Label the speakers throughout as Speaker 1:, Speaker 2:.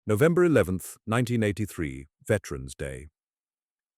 Speaker 1: November 11th, 1983, Veterans Day.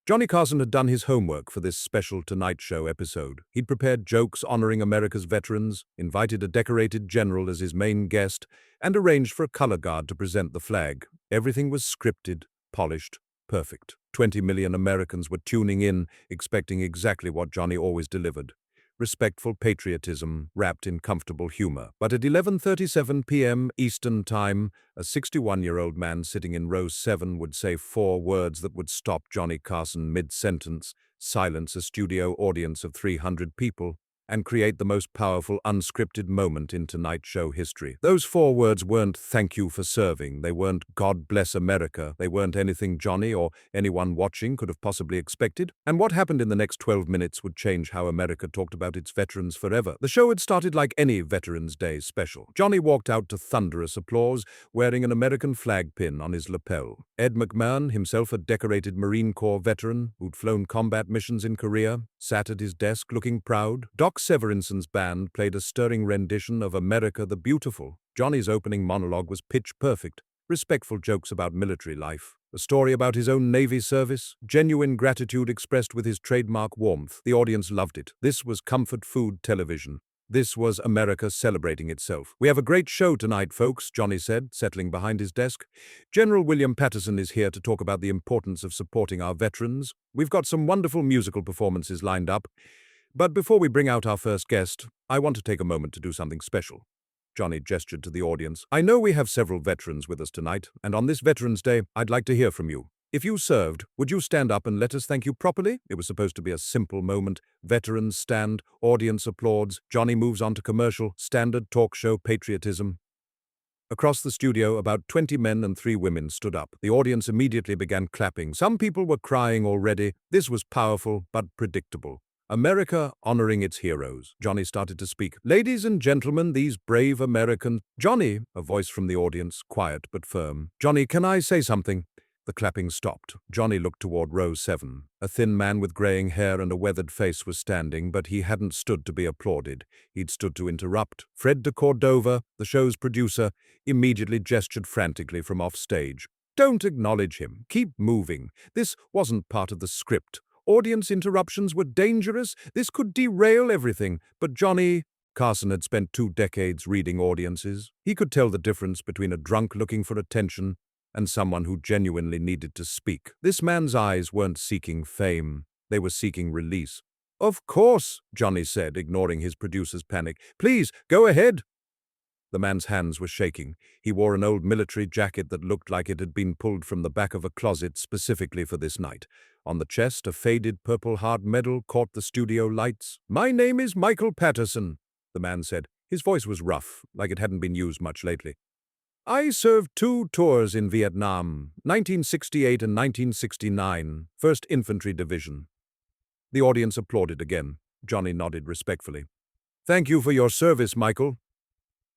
Speaker 1: Johnny Carson had done his homework for this special Tonight Show episode. He'd prepared jokes honoring America's veterans, invited a decorated general as his main guest, and arranged for a color guard to present the flag. Everything was scripted, polished, perfect. 20 million Americans were tuning in, expecting exactly what Johnny always delivered. Respectful patriotism wrapped in comfortable humor. But at 11:37 p.m. Eastern Time, a 61-year-old man sitting in row 7 would say 4 words that would stop Johnny Carson mid-sentence, silence a studio audience of 300 people, and create the most powerful unscripted moment in Tonight Show history. Those 4 words weren't "thank you for serving," they weren't "God bless America," they weren't anything Johnny or anyone watching could have possibly expected. And what happened in the next 12 minutes would change how America talked about its veterans forever. The show had started like any Veterans Day special. Johnny walked out to thunderous applause, wearing an American flag pin on his lapel. Ed McMahon, himself a decorated Marine Corps veteran who'd flown combat missions in Korea, sat at his desk looking proud. Doc Severinson's band played a stirring rendition of America the Beautiful. Johnny's opening monologue was pitch perfect. Respectful jokes about military life. A story about his own Navy service. Genuine gratitude expressed with his trademark warmth. The audience loved it. This was comfort food television. This was America celebrating itself. "We have a great show tonight, folks," Johnny said, settling behind his desk. "General William Patterson is here to talk about the importance of supporting our veterans. We've got some wonderful musical performances lined up. But before we bring out our first guest, I want to take a moment to do something special." Johnny gestured to the audience. "I know we have several veterans with us tonight, and on this Veterans Day, I'd like to hear from you. If you served, would you stand up and let us thank you properly?" It was supposed to be a simple moment. Veterans stand, audience applauds. Johnny moves on to commercial, standard talk show patriotism. Across the studio, about 20 men and 3 women stood up. The audience immediately began clapping. Some people were crying already. This was powerful, but predictable. America honoring its heroes. Johnny started to speak. "Ladies and gentlemen, these brave American—" "Johnny," a voice from the audience, quiet but firm. "Johnny, can I say something?" The clapping stopped. Johnny looked toward row 7. A thin man with graying hair and a weathered face was standing, but he hadn't stood to be applauded. He'd stood to interrupt. Fred de Cordova, the show's producer, immediately gestured frantically from off stage. "Don't acknowledge him. Keep moving. This wasn't part of the script. Audience interruptions were dangerous. This could derail everything." But Johnny Carson had spent 2 decades reading audiences. He could tell the difference between a drunk looking for attention and someone who genuinely needed to speak. This man's eyes weren't seeking fame. They were seeking release. "Of course," Johnny said, ignoring his producer's panic. "Please, go ahead." The man's hands were shaking. He wore an old military jacket that looked like it had been pulled from the back of a closet specifically for this night. On the chest, a faded Purple Heart medal caught the studio lights. "My name is Michael Patterson," the man said. His voice was rough, like it hadn't been used much lately. "I served 2 tours in Vietnam, 1968 and 1969, 1st Infantry Division." The audience applauded again. Johnny nodded respectfully. "Thank you for your service, Michael."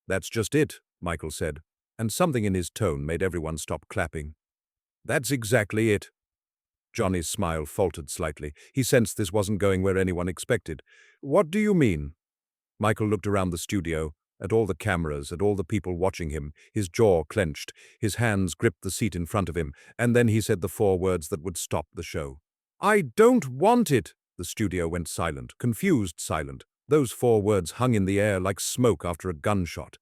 Speaker 1: "That's just it," Michael said, and something in his tone made everyone stop clapping. "That's exactly it." Johnny's smile faltered slightly. He sensed this wasn't going where anyone expected. "What do you mean?" Michael looked around the studio, at all the cameras, at all the people watching him. His jaw clenched. His hands gripped the seat in front of him, and then he said the 4 words that would stop the show. "I don't want it." The studio went silent, confused silent. Those 4 words hung in the air like smoke after a gunshot.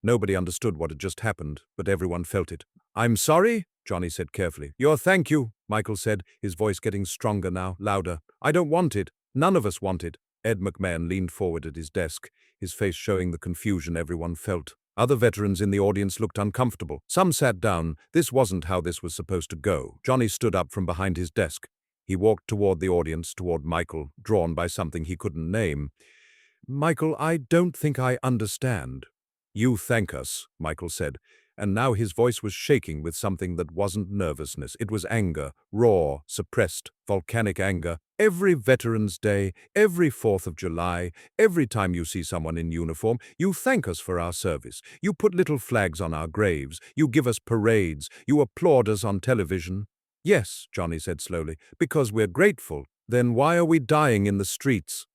Speaker 1: Nobody understood what had just happened, but everyone felt it. "I'm sorry," Johnny said carefully. "Your thank you," Michael said, his voice getting stronger now, louder. "I don't want it. None of us want it." Ed McMahon leaned forward at his desk, his face showing the confusion everyone felt. Other veterans in the audience looked uncomfortable. Some sat down. This wasn't how this was supposed to go. Johnny stood up from behind his desk. He walked toward the audience, toward Michael, drawn by something he couldn't name. "Michael, I don't think I understand." "You thank us," Michael said, and now his voice was shaking with something that wasn't nervousness. It was anger, raw, suppressed, volcanic anger. "Every Veterans Day, every 4th of July, every time you see someone in uniform, you thank us for our service. You put little flags on our graves. You give us parades. You applaud us on television." "Yes," Johnny said slowly, "because we're grateful." "Then why are we dying in the streets?"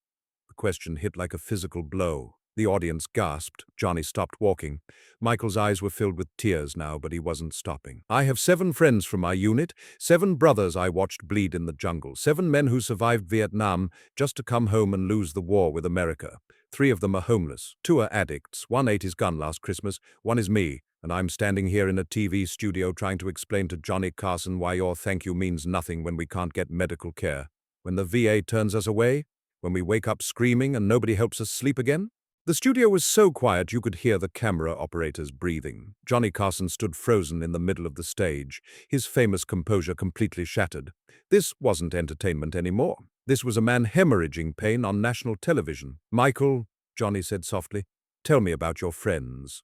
Speaker 1: The question hit like a physical blow. The audience gasped. Johnny stopped walking. Michael's eyes were filled with tears now, but he wasn't stopping. I have 7 friends from my unit, 7 brothers I watched bleed in the jungle, 7 men who survived Vietnam just to come home and lose the war with America. 3 of them are homeless, 2 are addicts, 1 ate his gun last Christmas, 1 is me, and I'm standing here in a TV studio trying to explain to Johnny Carson why your thank you means nothing when we can't get medical care. When the VA turns us away, when we wake up screaming and nobody helps us sleep again. The studio was so quiet you could hear the camera operators breathing. Johnny Carson stood frozen in the middle of the stage, his famous composure completely shattered. This wasn't entertainment anymore. This was a man hemorrhaging pain on national television. Michael, Johnny said softly, tell me about your friends.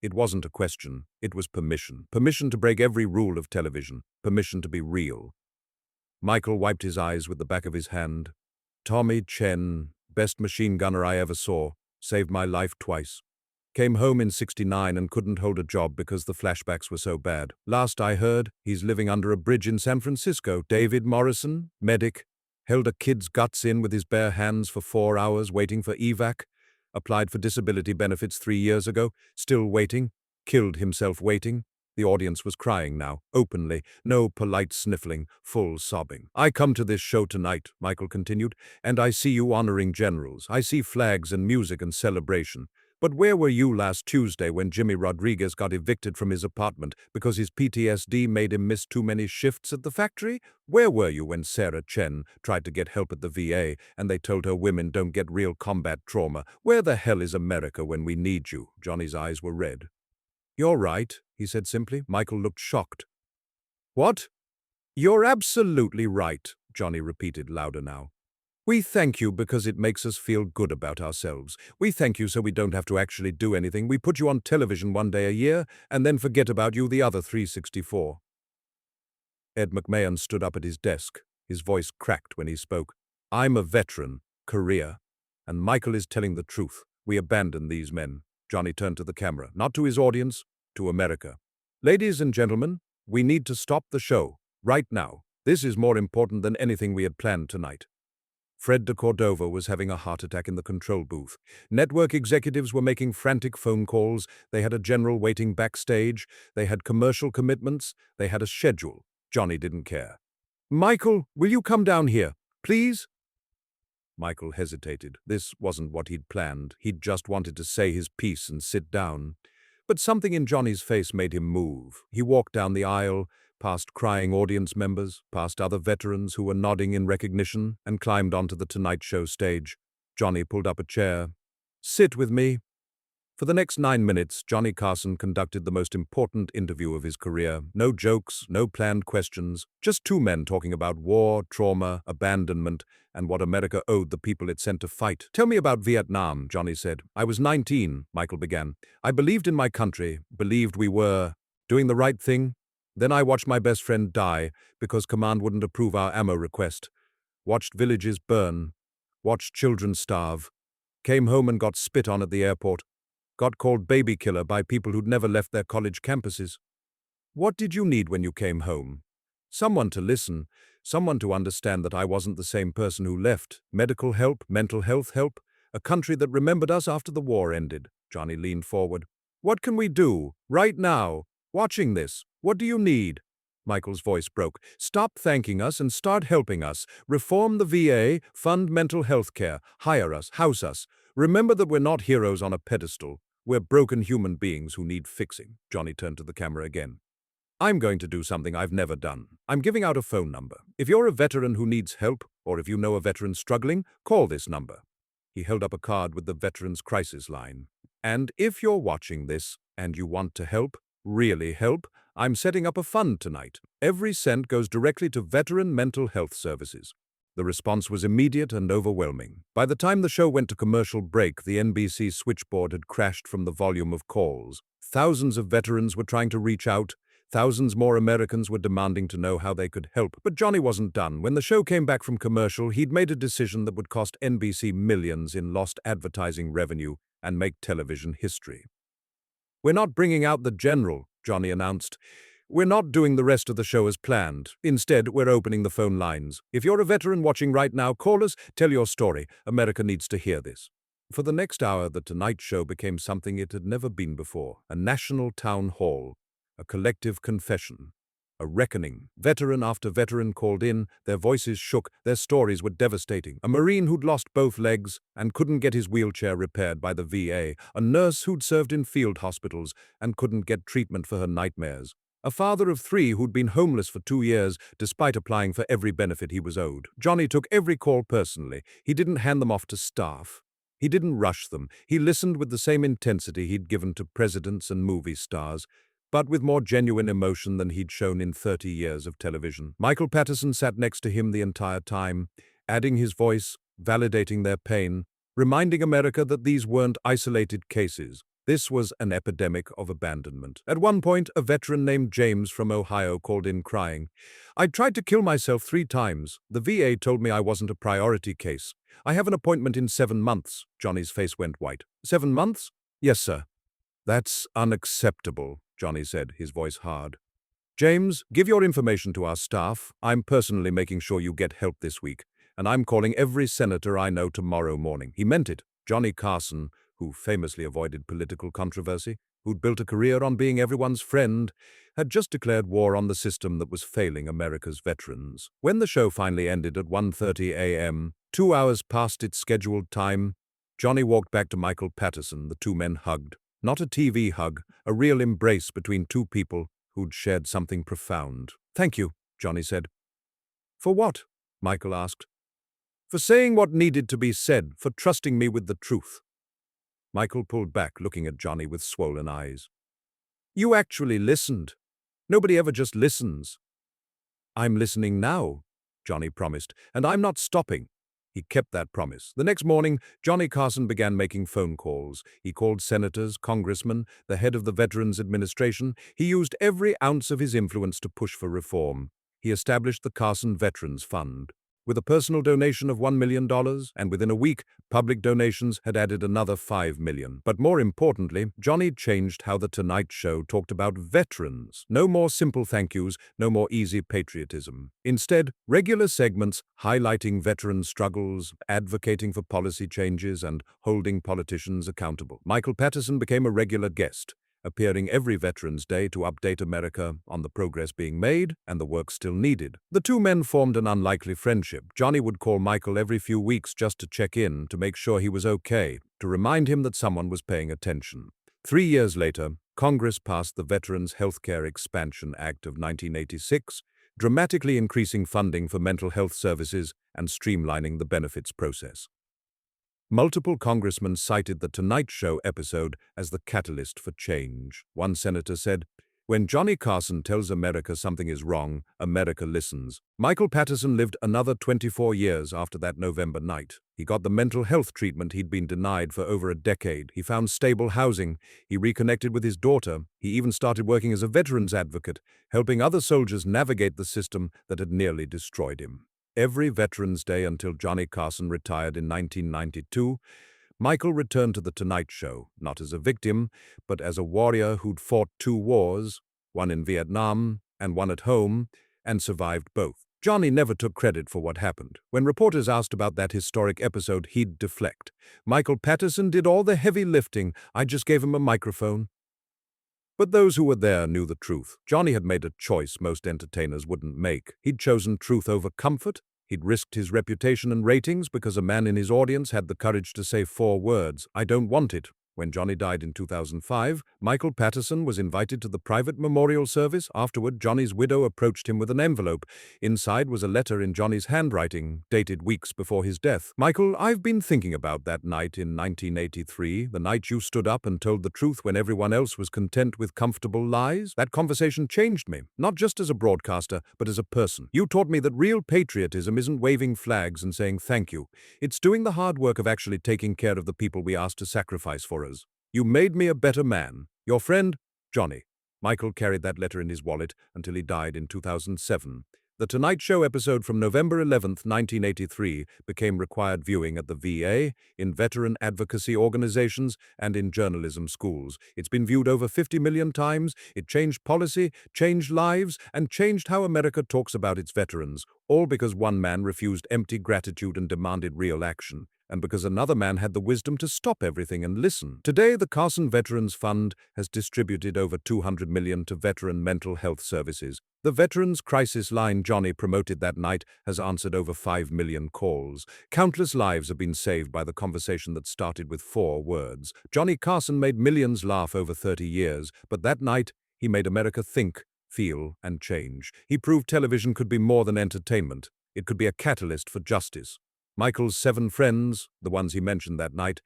Speaker 1: It wasn't a question, it was permission. Permission to break every rule of television. Permission to be real. Michael wiped his eyes with the back of his hand. Tommy Chen, best machine gunner I ever saw, saved my life twice. Came home in '69 and couldn't hold a job because the flashbacks were so bad. Last I heard, he's living under a bridge in San Francisco. David Morrison, medic, held a kid's guts in with his bare hands for 4 hours waiting for evac. Applied for disability benefits 3 years ago, still waiting. Killed himself waiting. The audience was crying now, openly, no polite sniffling, full sobbing. I come to this show tonight, Michael continued, and I see you honoring generals. I see flags and music and celebration. But where were you last Tuesday when Jimmy Rodriguez got evicted from his apartment because his PTSD made him miss too many shifts at the factory? Where were you when Sarah Chen tried to get help at the VA and they told her women don't get real combat trauma? Where the hell is America when we need you? Johnny's eyes were red. You're right, he said simply. Michael looked shocked. What? You're absolutely right, Johnny repeated louder now. We thank you because it makes us feel good about ourselves. We thank you so we don't have to actually do anything. We put you on television 1 day a year and then forget about you the other 364. Ed McMahon stood up at his desk. His voice cracked when he spoke. I'm a veteran, Korea, and Michael is telling the truth. We abandoned these men. Johnny turned to the camera, not to his audience, to America. Ladies and gentlemen, we need to stop the show, right now. This is more important than anything we had planned tonight. Fred de Cordova was having a heart attack in the control booth. Network executives were making frantic phone calls. They had a general waiting backstage. They had commercial commitments. They had a schedule. Johnny didn't care. Michael, will you come down here, please? Michael hesitated. This wasn't what he'd planned. He'd just wanted to say his piece and sit down. But something in Johnny's face made him move. He walked down the aisle, past crying audience members, past other veterans who were nodding in recognition, and climbed onto the Tonight Show stage. Johnny pulled up a chair. Sit with me. For the next 9 minutes, Johnny Carson conducted the most important interview of his career. No jokes, no planned questions, just 2 men talking about war, trauma, abandonment, and what America owed the people it sent to fight. Tell me about Vietnam, Johnny said. I was 19, Michael began. I believed in my country, believed we were doing the right thing. Then I watched my best friend die because command wouldn't approve our ammo request. Watched villages burn. Watched children starve. Came home and got spit on at the airport. Got called baby killer by people who'd never left their college campuses. What did you need when you came home? Someone to listen, someone to understand that I wasn't the same person who left. Medical help, mental health help, a country that remembered us after the war ended. Johnny leaned forward. What can we do, right now, watching this? What do you need? Michael's voice broke. Stop thanking us and start helping us. Reform the VA, fund mental health care, hire us, house us. Remember that we're not heroes on a pedestal. We're broken human beings who need fixing. Johnny turned to the camera again. I'm going to do something I've never done. I'm giving out a phone number. If you're a veteran who needs help, or if you know a veteran struggling, call this number. He held up a card with the Veterans Crisis Line. And if you're watching this, and you want to help, really help, I'm setting up a fund tonight. Every cent goes directly to veteran mental health services. The response was immediate and overwhelming. By the time the show went to commercial break, the NBC switchboard had crashed from the volume of calls. Thousands of veterans were trying to reach out. Thousands more Americans were demanding to know how they could help. But Johnny wasn't done. When the show came back from commercial, he'd made a decision that would cost NBC millions in lost advertising revenue and make television history. We're not bringing out the general, Johnny announced. We're not doing the rest of the show as planned. Instead, we're opening the phone lines. If you're a veteran watching right now, call us, tell your story. America needs to hear this. For the next hour, The Tonight Show became something it had never been before. A national town hall, a collective confession, a reckoning. Veteran after veteran called in, their voices shook, their stories were devastating. A Marine who'd lost both legs and couldn't get his wheelchair repaired by the VA, a nurse who'd served in field hospitals and couldn't get treatment for her nightmares. A father of 3 who'd been homeless for 2 years despite applying for every benefit he was owed. Johnny took every call personally. He didn't hand them off to staff. He didn't rush them. He listened with the same intensity he'd given to presidents and movie stars, but with more genuine emotion than he'd shown in 30 years of television. Michael Patterson sat next to him the entire time, adding his voice, validating their pain, reminding America that these weren't isolated cases. This was an epidemic of abandonment. At one point, a veteran named James from Ohio called in crying, "I tried to kill myself 3 times. The VA told me I wasn't a priority case. I have an appointment in 7 months." Johnny's face went white. 7 months? Yes, sir. That's unacceptable, Johnny said, his voice hard. James, give your information to our staff. I'm personally making sure you get help this week, and I'm calling every senator I know tomorrow morning. He meant it. Johnny Carson, who famously avoided political controversy, who'd built a career on being everyone's friend, had just declared war on the system that was failing America's veterans. When the show finally ended at 1:30 a.m., 2 hours past its scheduled time, Johnny walked back to Michael Patterson. The two men hugged. Not a TV hug, a real embrace between two people who'd shared something profound. "Thank you," Johnny said. "For what?" Michael asked. "For saying what needed to be said, for trusting me with the truth." Michael pulled back, looking at Johnny with swollen eyes. "You actually listened. Nobody ever just listens." "I'm listening now," Johnny promised, "and I'm not stopping." He kept that promise. The next morning, Johnny Carson began making phone calls. He called senators, congressmen, the head of the Veterans Administration. He used every ounce of his influence to push for reform. He established the Carson Veterans Fund, with a personal donation of $1 million, and within a week, public donations had added another $5 million. But more importantly, Johnny changed how The Tonight Show talked about veterans. No more simple thank yous, no more easy patriotism. Instead, regular segments highlighting veteran struggles, advocating for policy changes, and holding politicians accountable. Michael Patterson became a regular guest, appearing every Veterans Day to update America on the progress being made and the work still needed. The two men formed an unlikely friendship. Johnny would call Michael every few weeks just to check in, to make sure he was okay, to remind him that someone was paying attention. 3 years later, Congress passed the Veterans Healthcare Expansion Act of 1986, dramatically increasing funding for mental health services and streamlining the benefits process. Multiple congressmen cited the Tonight Show episode as the catalyst for change. One senator said, "When Johnny Carson tells America something is wrong, America listens." Michael Patterson lived another 24 years after that November night. He got the mental health treatment he'd been denied for over a decade. He found stable housing. He reconnected with his daughter. He even started working as a veterans advocate, helping other soldiers navigate the system that had nearly destroyed him. Every Veterans Day until Johnny Carson retired in 1992, Michael returned to The Tonight Show, not as a victim, but as a warrior who'd fought 2 wars, one in Vietnam and one at home, and survived both. Johnny never took credit for what happened. When reporters asked about that historic episode, he'd deflect. "Michael Patterson did all the heavy lifting. I just gave him a microphone." But those who were there knew the truth. Johnny had made a choice most entertainers wouldn't make. He'd chosen truth over comfort. He'd risked his reputation and ratings because a man in his audience had the courage to say 4 words, "I don't want it." When Johnny died in 2005, Michael Patterson was invited to the private memorial service. Afterward, Johnny's widow approached him with an envelope. Inside was a letter in Johnny's handwriting, dated weeks before his death. "Michael, I've been thinking about that night in 1983, the night you stood up and told the truth when everyone else was content with comfortable lies. That conversation changed me, not just as a broadcaster, but as a person. You taught me that real patriotism isn't waving flags and saying thank you. It's doing the hard work of actually taking care of the people we asked to sacrifice for us. You made me a better man. Your friend, Johnny." Michael carried that letter in his wallet until he died in 2007. The Tonight Show episode from November 11, 1983, became required viewing at the VA, in veteran advocacy organizations, and in journalism schools. It's been viewed over 50 million times. It changed policy, changed lives, and changed how America talks about its veterans, all because one man refused empty gratitude and demanded real action. and because another man had the wisdom to stop everything and listen. Today, the Carson Veterans Fund has distributed over $200 million to veteran mental health services. The Veterans Crisis Line Johnny promoted that night has answered over 5 million calls. Countless lives have been saved by the conversation that started with 4 words. Johnny Carson made millions laugh over 30 years, but that night, he made America think, feel, and change. He proved television could be more than entertainment. It could be a catalyst for justice. Michael's 7 friends, the ones he mentioned that night,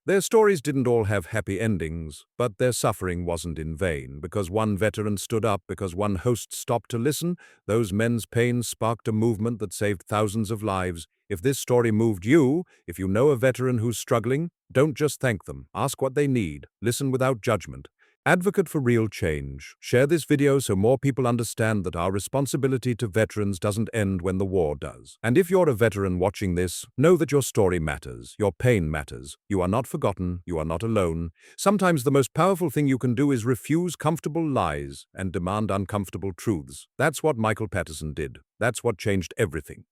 Speaker 1: their stories didn't all have happy endings, but their suffering wasn't in vain. Because one veteran stood up, because one host stopped to listen, those men's pain sparked a movement that saved thousands of lives. If this story moved you, if you know a veteran who's struggling, don't just thank them. Ask what they need. Listen without judgment. Advocate for real change. Share this video so more people understand that our responsibility to veterans doesn't end when the war does. And if you're a veteran watching this, know that your story matters. Your pain matters. You are not forgotten. You are not alone. Sometimes the most powerful thing you can do is refuse comfortable lies and demand uncomfortable truths. That's what Michael Patterson did. That's what changed everything.